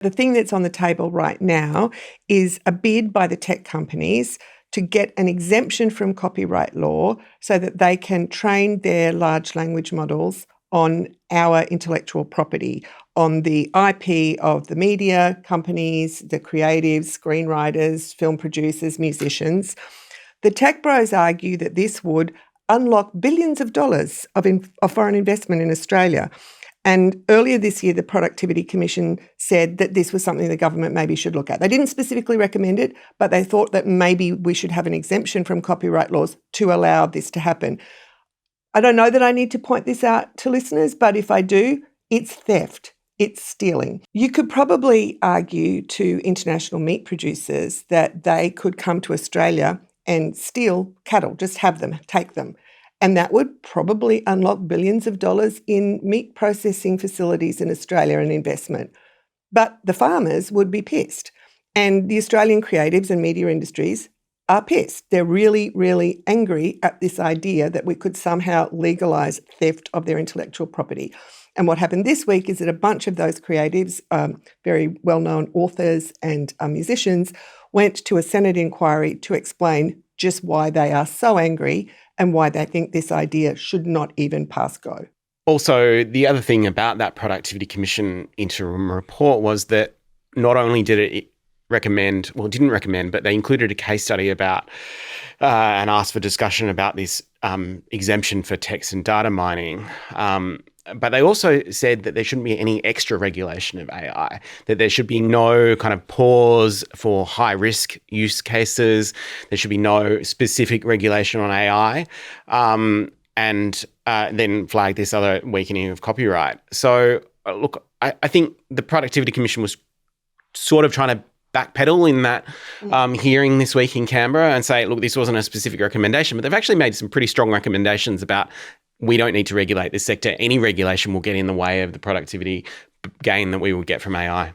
The thing that's on the table right now is a bid by the tech companies to get an exemption from copyright law so that they can train their large language models on our intellectual property, on the IP of the media companies, the creatives, screenwriters, film producers, musicians. The tech bros argue that this would unlock billions of dollars of foreign investment in Australia. And earlier this year, the Productivity Commission said that this was something the government maybe should look at. They didn't specifically recommend it, but they thought that maybe we should have an exemption from copyright laws to allow this to happen. I don't know that I need to point this out to listeners, but if I do, it's theft. It's stealing. You could probably argue to international meat producers that they could come to Australia and steal cattle, just have them, take them. And that would probably unlock billions of dollars in meat processing facilities in Australia and investment. But the farmers would be pissed. And the Australian creatives and media industries are pissed. They're really, really angry at this idea that we could somehow legalise theft of their intellectual property. And what happened this week is that a bunch of those creatives, very well-known authors and musicians, went to a Senate inquiry to explain just why they are so angry and why they think this idea should not even pass go. Also, the other thing about that Productivity Commission interim report was that not only did it didn't recommend, but they included a case study about and asked for discussion about this exemption for text and data mining. But they also said that there shouldn't be any extra regulation of AI, that there should be no kind of pause for high-risk use cases. There should be no specific regulation on AI, and then flag this other weakening of copyright. So, look, I think the Productivity Commission was sort of trying to backpedal in that hearing this week in Canberra and say, look, this wasn't a specific recommendation, but they've actually made some pretty strong recommendations about we don't need to regulate this sector. Any regulation will get in the way of the productivity gain that we will get from AI.